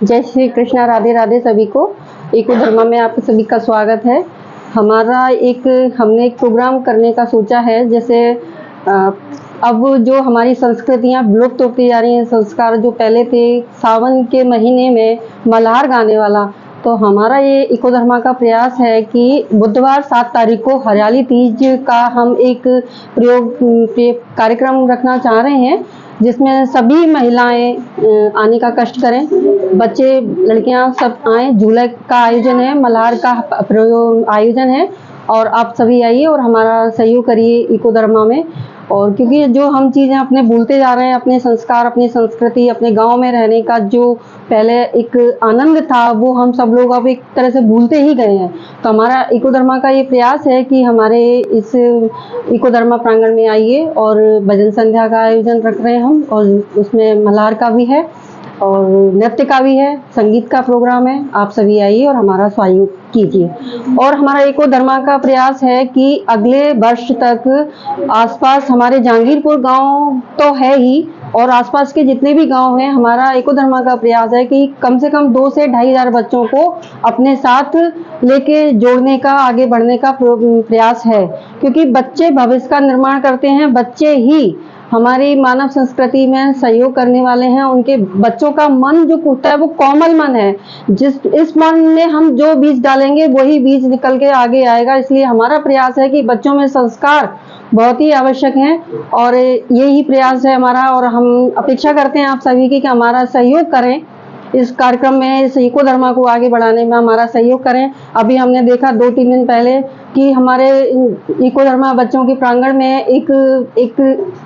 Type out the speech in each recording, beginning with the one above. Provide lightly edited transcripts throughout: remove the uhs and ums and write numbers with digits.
जय श्री कृष्णा, राधे राधे सभी को। इको धर्मा में आप सभी का स्वागत है। हमने एक प्रोग्राम करने का सोचा है। जैसे अब जो हमारी संस्कृतियां विलुप्त होती जा रही हैं, संस्कार जो पहले थे, सावन के महीने में मल्हार गाने वाला, तो हमारा ये इको धर्मा का प्रयास है कि बुधवार 7 तारीख को हरियाली तीज का हम एक कार्यक्रम रखना चाह रहे हैं, जिसमें सभी महिलाएं आने का कष्ट करें, बच्चे लड़कियां सब आए। झूले का आयोजन है, मल्हार का आयोजन है, और आप सभी आइए और हमारा सहयोग करिए इको धर्मा में। और क्योंकि जो हम चीज़ें अपने भूलते जा रहे हैं, अपने संस्कार, अपनी संस्कृति, अपने गांव में रहने का जो पहले एक आनंद था, वो हम सब लोग अब एक तरह से भूलते ही गए हैं। तो हमारा इको धर्मा का ये प्रयास है कि हमारे इस इको धर्मा प्रांगण में आइए, और भजन संध्या का आयोजन रख रहे हैं हम, और उसमें मल्हार का भी है और नृत्य का भी है, संगीत का प्रोग्राम है। आप सभी आइए और हमारा सहयोग कीजिए। और हमारा इको धर्मा का प्रयास है कि अगले वर्ष तक आसपास हमारे जहांगीरपुर गांव तो है ही, और आसपास के जितने भी गांव हैं, हमारा इको धर्मा का प्रयास है कि कम से कम 2 से 2,500 बच्चों को अपने साथ लेके जोड़ने का, आगे बढ़ने का प्रयास है। क्योंकि बच्चे भविष्य का निर्माण करते हैं, बच्चे ही हमारी मानव संस्कृति में सहयोग करने वाले हैं। उनके बच्चों का मन जो होता है वो कोमल मन है, इस मन में हम जो बीज डालेंगे वही बीज निकल के आगे आएगा। इसलिए हमारा प्रयास है कि बच्चों में संस्कार बहुत ही आवश्यक हैं, और यही प्रयास है हमारा। और हम अपेक्षा करते हैं आप सभी की कि हमारा सहयोग करें इस कार्यक्रम में, इस इको धर्मा को आगे बढ़ाने में हमारा सहयोग करें। अभी हमने देखा 2-3 दिन पहले कि हमारे इको धर्मा बच्चों के प्रांगण में एक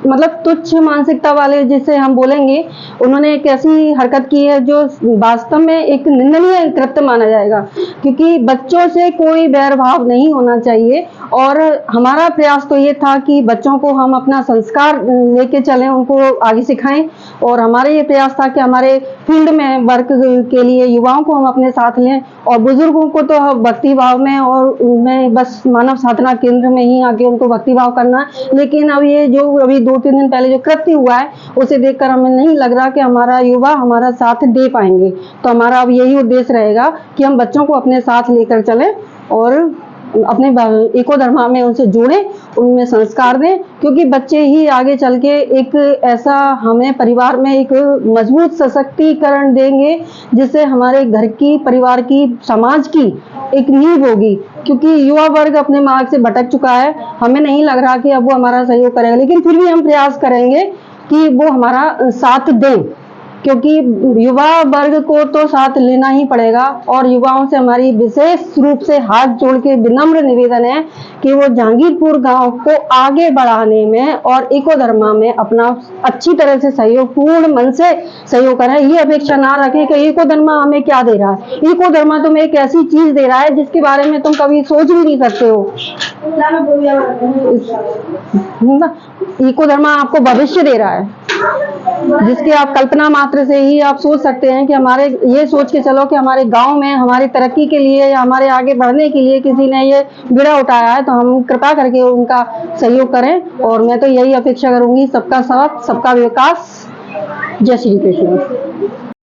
मतलब तुच्छ मानसिकता वाले, जिसे हम बोलेंगे, उन्होंने एक ऐसी हरकत की है जो वास्तव में एक निंदनीय कृत्य माना जाएगा। क्योंकि बच्चों से कोई बैर भाव नहीं होना चाहिए, और हमारा प्रयास तो ये था कि बच्चों को हम अपना संस्कार लेके चलें, उनको आगे सिखाएं। और हमारा ये प्रयास था कि हमारे फील्ड में वर्क के लिए युवाओं को हम अपने साथ लें, और बुजुर्गों को तो भक्ति भाव में और उनमें बस मानव साधना केंद्र में ही आके उनको भक्ति भाव करना। लेकिन अब ये जो अभी 2-3 दिन पहले जो कृत्य हुआ है, उसे देखकर हमें नहीं लग रहा कि हमारा युवा हमारा साथ दे पाएंगे। तो हमारा अब यही उद्देश्य रहेगा कि हम बच्चों को अपने साथ लेकर चलें और अपने इको धर्मा में उनसे जोड़ें, उनमें संस्कार दें। क्योंकि बच्चे ही आगे चल के एक ऐसा हमें परिवार में एक मजबूत सशक्तिकरण देंगे, जिससे हमारे घर की, परिवार की, समाज की एक नींव होगी। क्योंकि युवा वर्ग अपने मार्ग से भटक चुका है, हमें नहीं लग रहा कि अब वो हमारा सहयोग करेगा, लेकिन फिर भी हम प्रयास करेंगे कि वो हमारा साथ दें। क्योंकि युवा वर्ग को तो साथ लेना ही पड़ेगा, और युवाओं से हमारी विशेष रूप से हाथ जोड़ के विनम्र निवेदन है कि वो जहांगीरपुर गांव को आगे बढ़ाने में और इको धर्मा में अपना अच्छी तरह से सहयोग, पूर्ण मन से सहयोग करें। ये अपेक्षा ना रखें कि इको धर्मा हमें क्या दे रहा है। इको धर्मा तुम्हें एक ऐसी चीज दे रहा है जिसके बारे में तुम कभी सोच भी नहीं सकते हो। इको धर्मा आपको भविष्य दे रहा है, जिसकी आप कल्पना मात्र से ही आप सोच सकते हैं कि हमारे, ये सोच के चलो कि हमारे गांव में हमारी तरक्की के लिए या हमारे आगे बढ़ने के लिए किसी ने ये बीड़ा उठाया है, तो हम कृपा करके उनका सहयोग करें। और मैं तो यही अपेक्षा करूंगी, सबका साथ, सबका विकास। जय श्री कृष्ण।